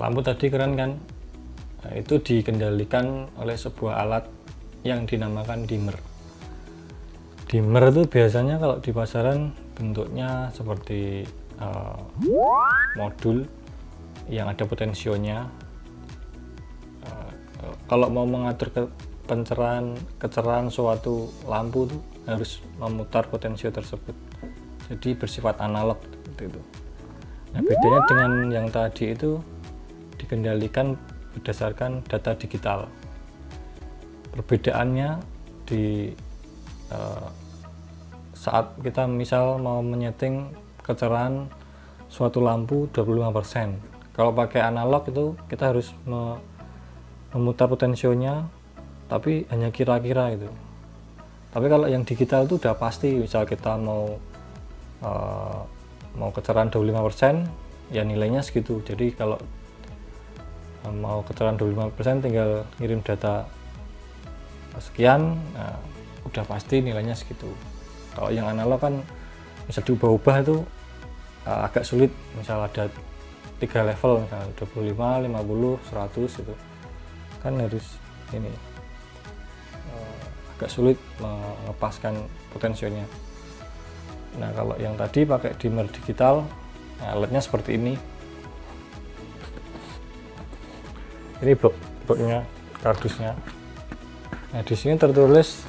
lampu tadi keren kan. Nah, itu dikendalikan oleh sebuah alat yang dinamakan dimmer. Dimmer itu biasanya kalau di pasaran bentuknya seperti modul yang ada potensionya. Kalau mau mengatur kecerahan suatu lampu tuh harus memutar potensio tersebut, jadi bersifat analog seperti itu. Nah, bedanya dengan yang tadi itu dikendalikan berdasarkan data digital. Perbedaannya di saat kita misal mau menyeting kecerahan suatu lampu 25%. Kalau pakai analog itu kita harus memutar potensionya, tapi hanya kira-kira gitu. Tapi kalau yang digital itu udah pasti, misal kita mau kecerahan 25%, ya nilainya segitu. Jadi kalau mau kecerahan 25% tinggal ngirim data sekian, nah, udah pasti nilainya segitu. Kalau yang analog kan bisa diubah-ubah, itu agak sulit. Misal ada 3 level, misalnya 25, 50, 100 itu kan harus ini agak sulit melepaskan potensionya. Nah, kalau yang tadi pakai dimmer digital, nah, alatnya seperti ini. Ini bloknya, kardusnya. Nah, di sini tertulis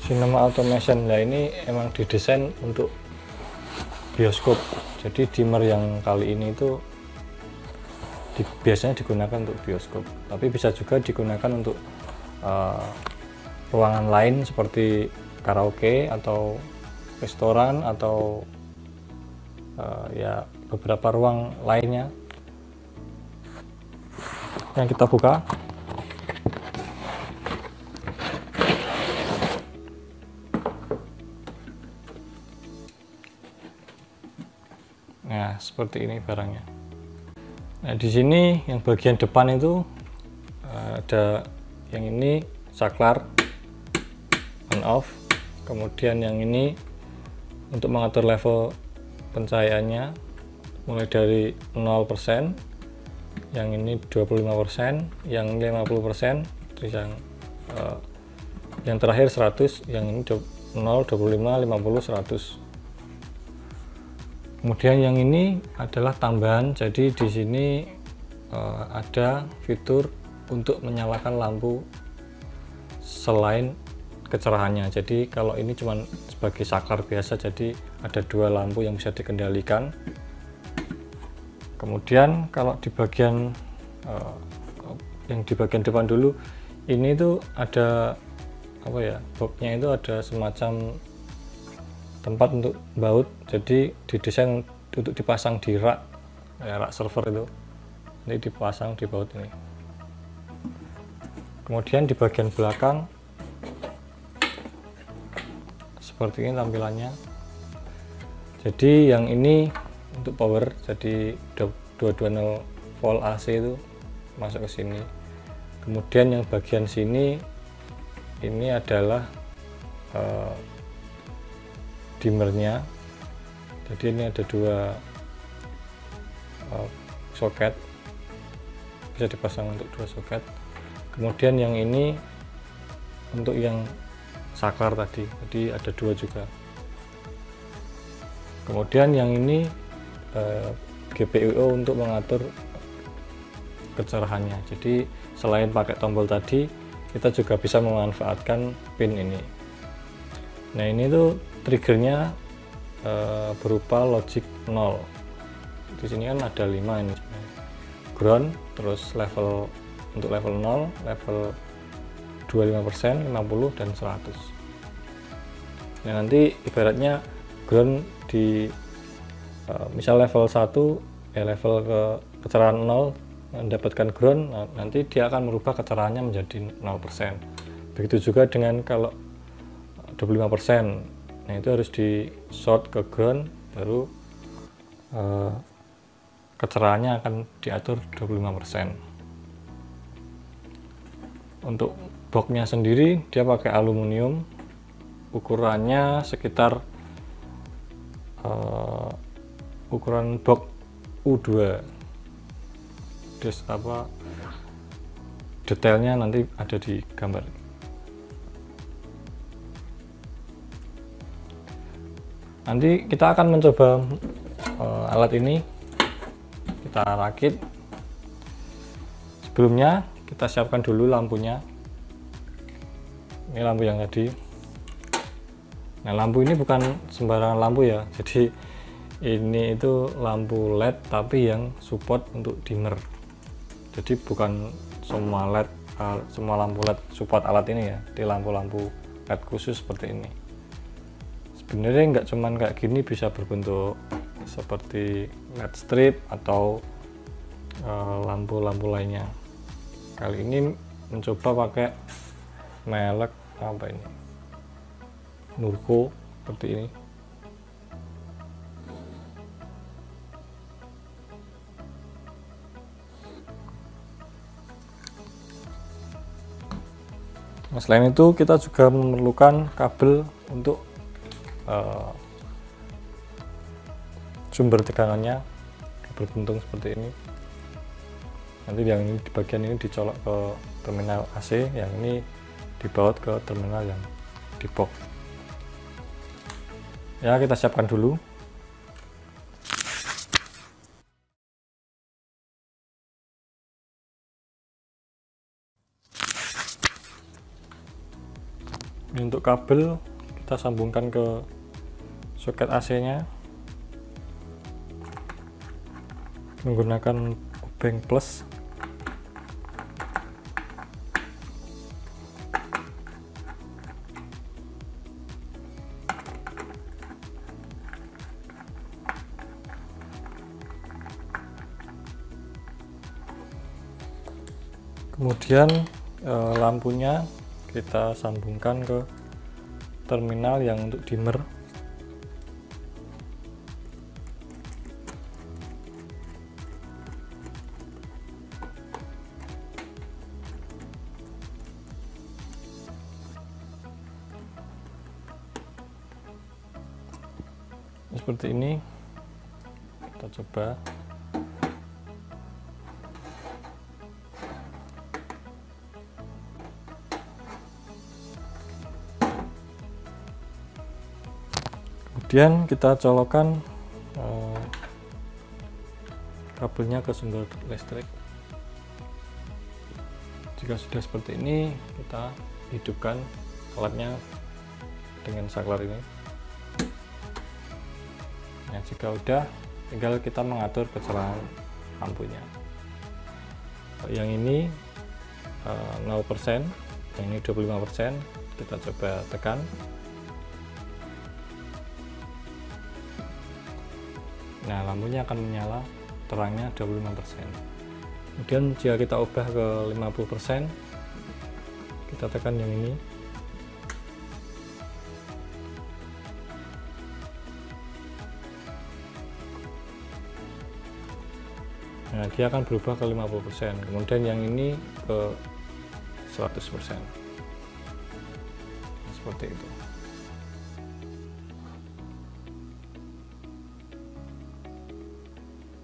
Cinema Automation. Nah, ini emang didesain untuk bioskop. Jadi dimmer yang kali ini itu biasanya digunakan untuk bioskop, tapi bisa juga digunakan untuk ruangan lain seperti karaoke atau restoran atau ya beberapa ruang lainnya. Yang kita buka, nah seperti ini barangnya. Nah, di sini yang bagian depan itu ada yang ini saklar on off, kemudian yang ini untuk mengatur level pencahayaannya mulai dari 0%, yang ini 25%, yang 50%, terus yang terakhir 100, yang ini 0, 25, 50, 100. Kemudian yang ini adalah tambahan, jadi di sini ada fitur untuk menyalakan lampu selain kecerahannya. Jadi kalau ini cuma sebagai saklar biasa, jadi ada 2 lampu yang bisa dikendalikan. Kemudian kalau di bagian yang di bagian depan dulu, ini tuh ada apa ya, boxnya itu ada semacam tempat untuk baut, jadi didesain untuk dipasang di rak, ya, rak server itu. Ini dipasang di baut ini. Kemudian di bagian belakang seperti ini tampilannya. Jadi yang ini untuk power, jadi 220 volt AC itu masuk ke sini. Kemudian yang bagian sini ini adalah dimmernya. Jadi ini ada 2 soket, bisa dipasang untuk 2 soket. Kemudian yang ini untuk yang saklar tadi, jadi ada 2 juga. Kemudian yang ini GPIO untuk mengatur kecerahannya. Jadi selain pakai tombol tadi, kita juga bisa memanfaatkan pin ini. Nah, ini tuh triggernya berupa logic 0. Di sini kan ada 5 ini, ground, terus level untuk level 0, level 25%, 50, dan 100. Nah, nanti ibaratnya ground di misal level 1 ya, level kecerahan 0 mendapatkan ground, nah, nanti dia akan merubah kecerahannya menjadi 0%. Begitu juga dengan kalau 25%, nah itu harus di short ke ground, baru kecerahannya akan diatur 25%. Untuk boxnya sendiri dia pakai aluminium, ukurannya sekitar ukuran box U2. detailnya nanti ada di gambar. Nanti kita akan mencoba alat ini kita rakit. Sebelumnya kita siapkan dulu lampunya. Ini lampu yang tadi. Nah, lampu ini bukan sembarangan lampu ya, jadi ini itu lampu LED tapi yang support untuk dimmer. Jadi bukan semua lampu LED support alat ini ya, di lampu-lampu LED khusus seperti ini. Sebenarnya nggak cuman kayak gini, bisa berbentuk seperti LED strip atau lampu-lampu lainnya. Kali ini mencoba pakai merek apa ini, Nurco seperti ini. Nah, selain itu kita juga memerlukan kabel untuk sumber tegangannya, kabel buntung seperti ini. Nanti yang ini di bagian ini dicolok ke terminal AC, yang ini dibaut ke terminal yang di box. Ya, kita siapkan dulu. Ini untuk kabel kita sambungkan ke soket AC-nya menggunakan obeng plus. Kemudian lampunya kita sambungkan ke terminal yang untuk dimmer. Seperti ini, kita coba. Kemudian kita colokkan kabelnya ke sumber listrik. Jika sudah seperti ini, kita hidupkan alatnya dengan saklar ini. Nah, jika udah, tinggal kita mengatur kecerahan lampunya. Yang ini 0%, yang ini 25%, kita coba tekan. Nah, lampunya akan menyala, terangnya 25%. Kemudian jika kita ubah ke 50%, kita tekan yang ini. Nah, dia akan berubah ke 50%. Kemudian yang ini ke 100%. Nah, seperti itu.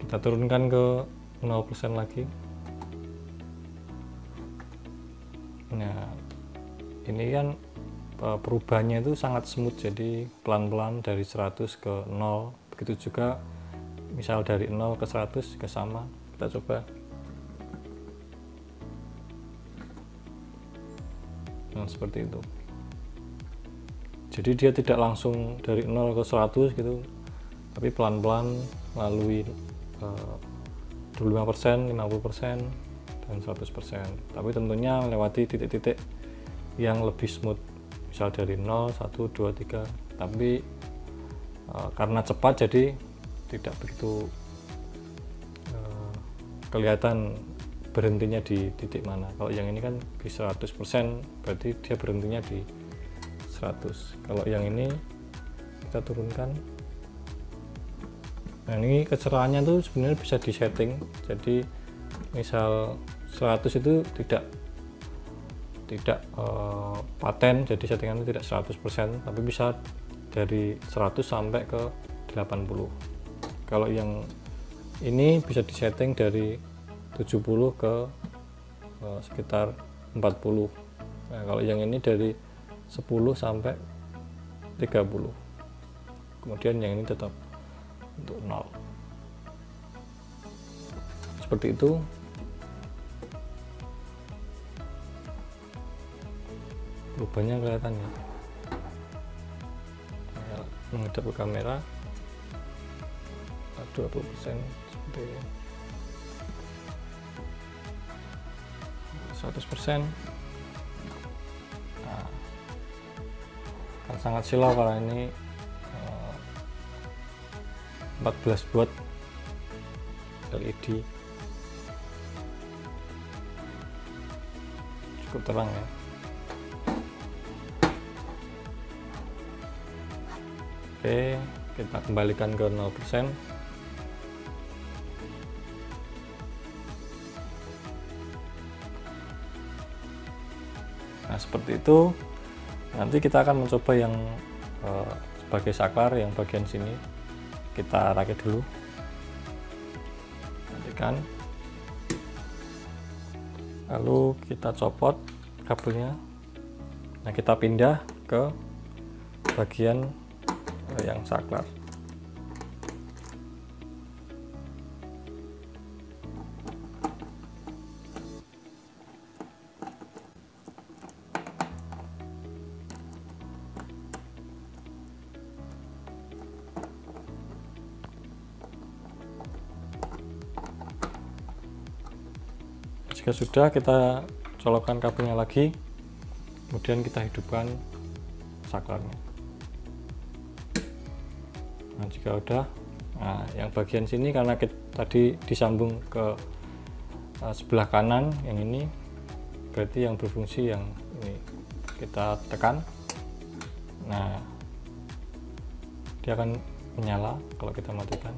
Kita turunkan ke 0% lagi. Nah, ini kan perubahannya itu sangat smooth, jadi pelan-pelan dari 100 ke 0. Begitu juga misal dari 0 ke 100 ke sama. Kita coba. Nah, seperti itu. Jadi dia tidak langsung dari 0 ke 100 gitu, tapi pelan-pelan melalui 25%, 50%, dan 100%. Tapi tentunya melewati titik-titik yang lebih smooth, misal dari 0, 1, 2, 3. Tapi karena cepat jadi tidak begitu kelihatan berhentinya di titik mana. Kalau yang ini kan di 100%, berarti dia berhentinya di 100. Kalau yang ini kita turunkan. Nah, ini kecerahannya tuh sebenarnya bisa disetting. Jadi misal 100 itu tidak paten, jadi settingannya tidak 100%, tapi bisa dari 100 sampai ke 80. Kalau yang ini bisa disetting dari 70 ke sekitar 40. Nah, kalau yang ini dari 10 sampai 30. Kemudian yang ini tetap untuk 0. Seperti itu. Perubahannya kelihatan ya. Menghadap ke kamera 20% seperti ini. 100%. Nah, akan sangat silau karena ini 14 watt LED, cukup terang ya. Oke, kita kembalikan ke 0%. Nah, seperti itu. Nanti kita akan mencoba yang sebagai saklar, yang bagian sini kita rakit dulu. Nantikan. Lalu kita copot kabelnya. Nah, kita pindah ke bagian yang saklar. Jika sudah, kita colokkan kabelnya lagi, kemudian kita hidupkan saklarnya. Nah, jika udah, nah yang bagian sini karena kita tadi disambung ke sebelah kanan, yang ini berarti yang berfungsi yang ini. Kita tekan, nah dia akan menyala kalau kita matikan.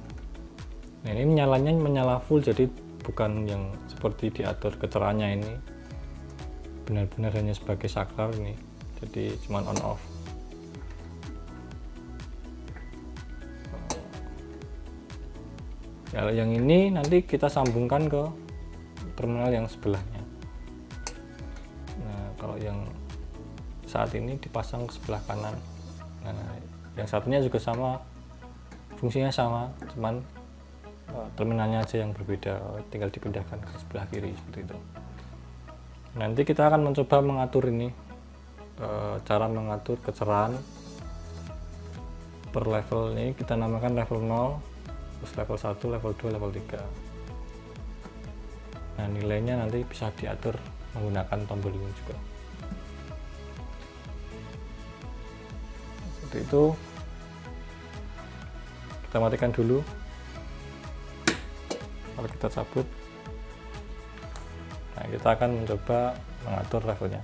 Nah, ini menyala full, jadi bukan yang seperti diatur kecerahannya, ini benar-benar hanya sebagai saklar ini, jadi cuman on off. Kalau yang ini nanti kita sambungkan ke terminal yang sebelahnya. Nah, kalau yang saat ini dipasang ke sebelah kanan. Nah, yang satunya juga sama, fungsinya sama, cuman terminalnya aja yang berbeda, tinggal dipindahkan ke sebelah kiri seperti itu. Nanti kita akan mencoba mengatur ini, cara mengatur kecerahan per level. Ini kita namakan level 0, terus level 1, level 2, level 3. Nah, nilainya nanti bisa diatur menggunakan tombol ini juga. Seperti itu. Kita matikan dulu. Kalau kita cabut, nah kita akan mencoba mengatur levelnya.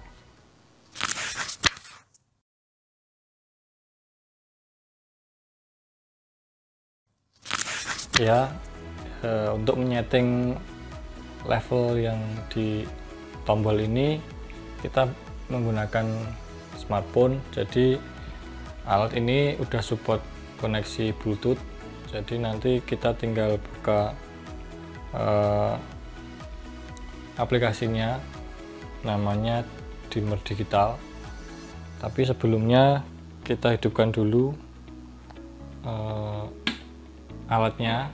Ya, untuk menyeting level yang di tombol ini kita menggunakan smartphone. Jadi alat ini udah support koneksi Bluetooth, jadi nanti kita tinggal buka aplikasinya, namanya dimmer digital. Tapi sebelumnya kita hidupkan dulu alatnya.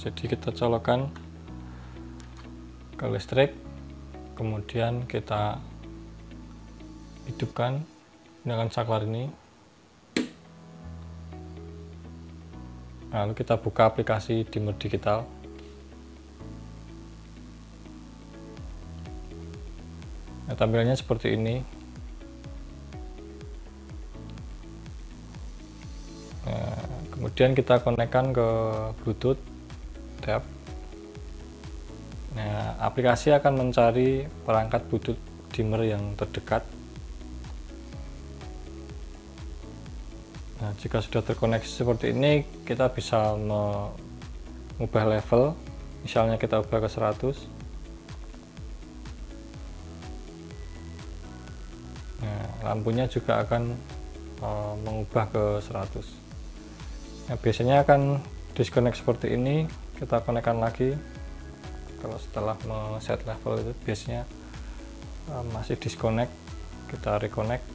Jadi kita colokkan ke listrik, kemudian kita hidupkan dengan saklar ini. Lalu kita buka aplikasi dimmer digital. Nah, tampilannya seperti ini. Nah, kemudian kita konekkan ke Bluetooth tab. Nah, aplikasi akan mencari perangkat Bluetooth dimmer yang terdekat. Nah, jika sudah terkoneksi seperti ini, kita bisa mengubah level. Misalnya kita ubah ke 100. Nah, lampunya juga akan mengubah ke 100. Nah, biasanya akan disconnect seperti ini. Kita konekkan lagi. kalau setelah set level itu biasanya masih disconnect, kita reconnect.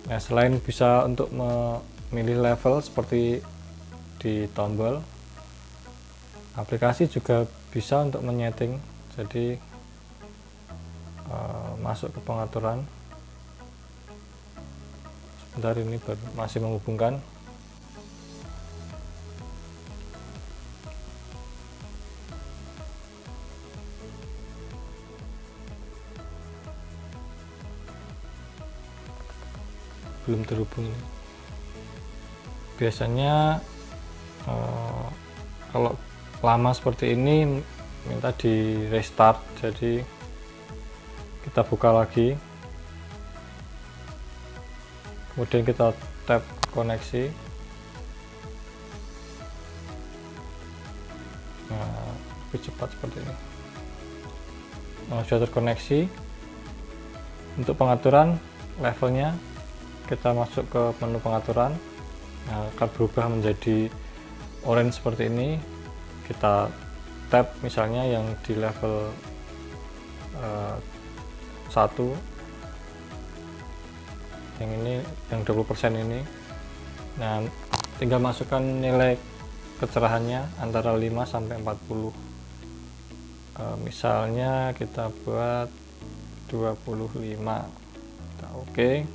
Nah, selain bisa untuk memilih level seperti di tombol, aplikasi juga bisa untuk menyeting. Jadi masuk ke pengaturan. Sebentar, ini masih menghubungkan. Belum terhubung ini. Biasanya kalau lama seperti ini minta di restart, jadi kita buka lagi, kemudian kita tap koneksi. Nah, lebih cepat seperti ini. Nah, sudah terkoneksi. Untuk pengaturan levelnya, kita masuk ke menu pengaturan. Nah, akan berubah menjadi orange seperti ini. Kita tap misalnya yang di level 1, yang ini, yang 20% ini. Nah, tinggal masukkan nilai kecerahannya antara 5 sampai 40. Misalnya kita buat 25. Kita oke.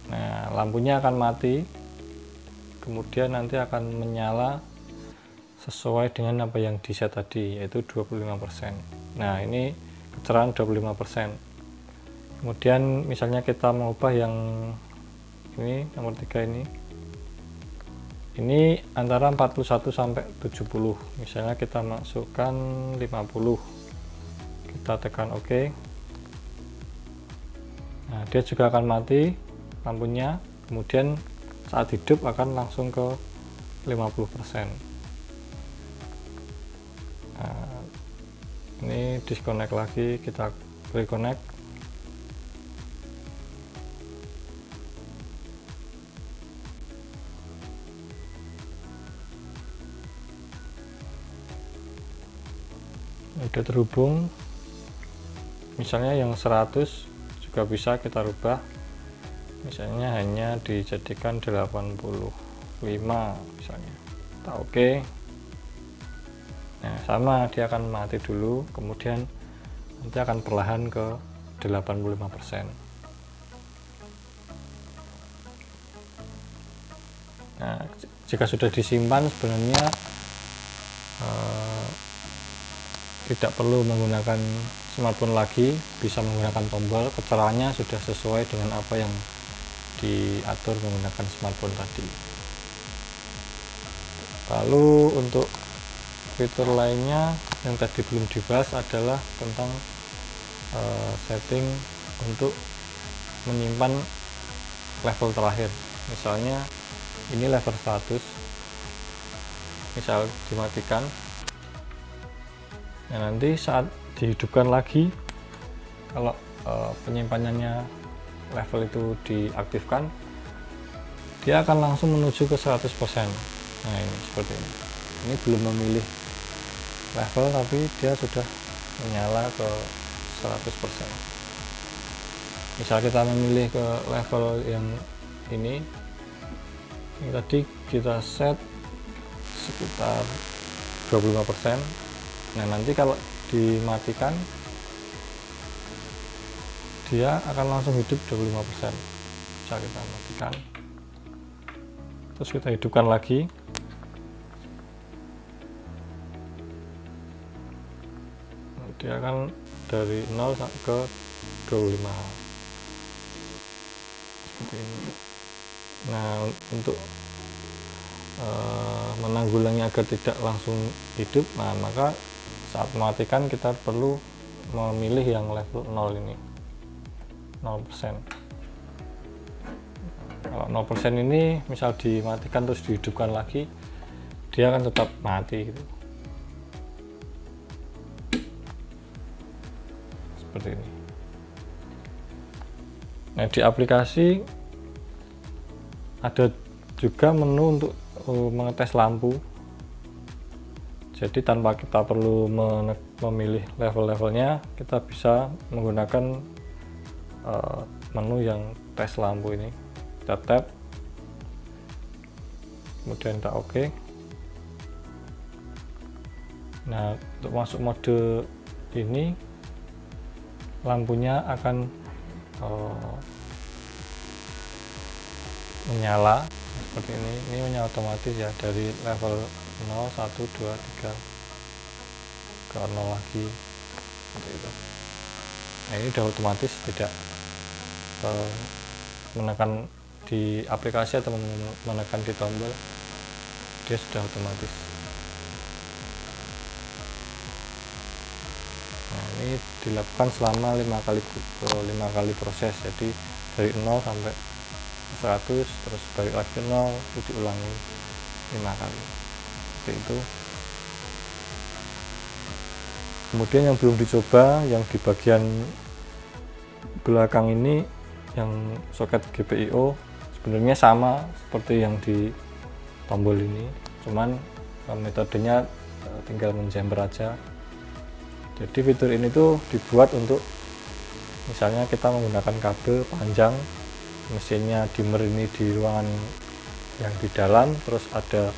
Nah, lampunya akan mati, kemudian nanti akan menyala sesuai dengan apa yang di set tadi, yaitu 25%. Nah, ini kecerahan 25%. Kemudian misalnya kita mau ubah yang ini, nomor 3 ini antara 41 sampai 70. Misalnya kita masukkan 50. Kita tekan oke. Nah, dia juga akan mati lampunya, kemudian saat hidup akan langsung ke 50%. Nah, ini disconnect lagi, kita reconnect. Udah terhubung. Misalnya yang 100 juga bisa kita rubah, misalnya hanya dijadikan 85 misalnya. Kita oke. Nah, sama, dia akan mati dulu, kemudian nanti akan perlahan ke 85%. Nah, jika sudah disimpan sebenarnya tidak perlu menggunakan smartphone lagi, bisa menggunakan tombol. Kecerahannya sudah sesuai dengan apa yang diatur menggunakan smartphone tadi. Lalu untuk fitur lainnya yang tadi belum dibahas adalah tentang setting untuk menyimpan level terakhir. Misalnya ini level 100, misal dimatikan. Nah, nanti saat dihidupkan lagi, kalau penyimpanannya level itu diaktifkan, dia akan langsung menuju ke 100%. Nah, ini seperti ini. Ini belum memilih level, tapi dia sudah menyala ke 100%. Misal kita memilih ke level yang ini tadi kita set sekitar 25%. Nah, nanti kalau dimatikan dia akan langsung hidup 25%. Bisa kita matikan, terus kita hidupkan lagi. Dia akan dari 0 ke 25 seperti ini. Nah, untuk menanggulangi agar tidak langsung hidup, nah maka saat mematikan kita perlu memilih yang level 0 ini, 0%. Kalau 0% ini misal dimatikan terus dihidupkan lagi, dia akan tetap mati gitu. Seperti ini. Nah, di aplikasi ada juga menu untuk mengetes lampu. Jadi tanpa kita perlu memilih level-levelnya, kita bisa menggunakan menu yang tes lampu ini. Kita tap, kemudian kita OK. Nah, untuk masuk mode ini, lampunya akan menyala seperti ini. Ini menyala otomatis ya, dari level 0, 1, 2, 3 ke 0 lagi seperti itu. Nah, ini udah otomatis, tidak menekan di aplikasi atau menekan di tombol, dia sudah otomatis. Nah, ini dilakukan selama 5 kali proses, jadi dari 0 sampai 100, terus balik lagi ke 0, itu diulangi 5 kali seperti itu. Kemudian yang belum dicoba, yang di bagian belakang ini, yang soket GPIO, sebenarnya sama seperti yang di tombol ini, cuman metodenya tinggal menjamper aja. Jadi fitur ini tuh dibuat untuk misalnya kita menggunakan kabel panjang, mesinnya dimmer ini di ruangan yang di dalam, terus ada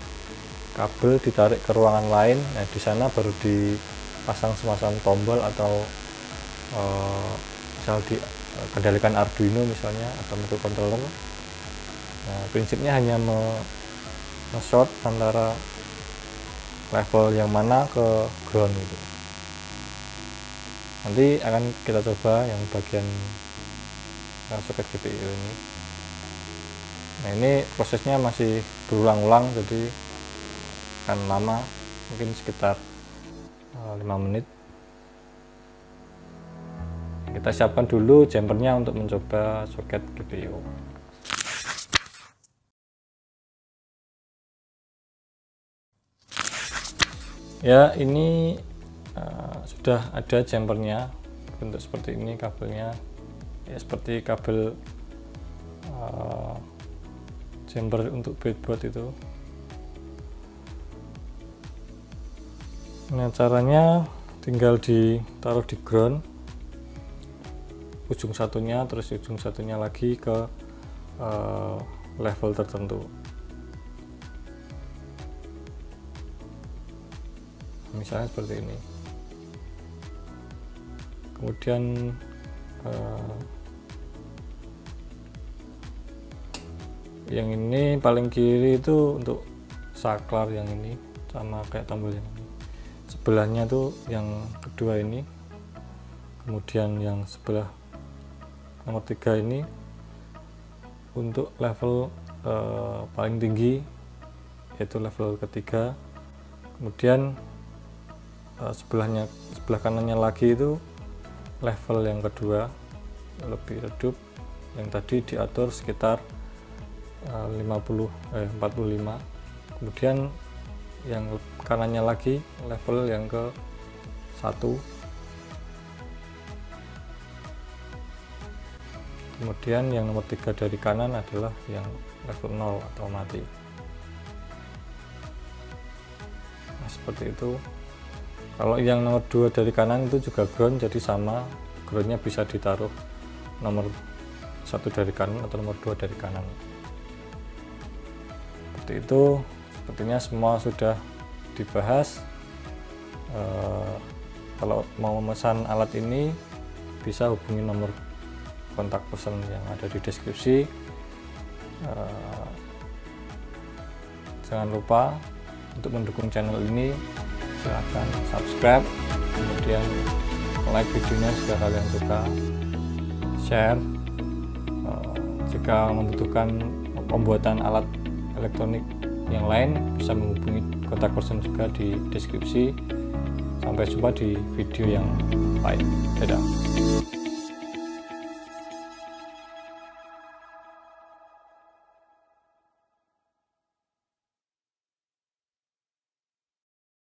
kabel ditarik ke ruangan lain. Nah, di sana baru dipasang semacam tombol atau misal dikendalikan Arduino misalnya atau microcontroller. Nah, prinsipnya hanya nge-short antara level yang mana ke ground gitu. Nanti akan kita coba yang bagian soket GPIO ini. Nah, ini prosesnya masih berulang-ulang, jadi akan lama, mungkin sekitar 5 menit. Kita siapkan dulu jumpernya untuk mencoba soket GPIO. Ya, ini sudah ada jumpernya, bentuk seperti ini kabelnya, ya seperti kabel jumper untuk breadboard itu. Nah, caranya tinggal ditaruh di ground, ujung satunya, terus ujung satunya lagi ke level tertentu. Misalnya seperti ini. Kemudian yang ini paling kiri itu untuk saklar, yang ini sama kayak tombol yang ini. Sebelahnya tuh yang kedua ini. Kemudian yang sebelah nomor 3 ini untuk level paling tinggi, yaitu level ketiga. Kemudian sebelah kanannya lagi itu level yang kedua, lebih redup, yang tadi diatur sekitar 45. Kemudian yang kanannya lagi level yang ke 1. Kemudian yang nomor 3 dari kanan adalah yang level 0 atau mati. Nah, seperti itu. Kalau yang nomor 2 dari kanan itu juga ground, jadi sama, groundnya bisa ditaruh nomor 1 dari kanan atau nomor 2 dari kanan. Seperti itu. Sepertinya semua sudah dibahas. Kalau mau memesan alat ini bisa hubungi nomor kontak person yang ada di deskripsi. Jangan lupa untuk mendukung channel ini, silahkan subscribe, kemudian like videonya jika kalian suka, share. Jika membutuhkan pembuatan alat elektronik yang lain bisa menghubungi kontak person juga di deskripsi. Sampai jumpa di video yang lain. Dadah.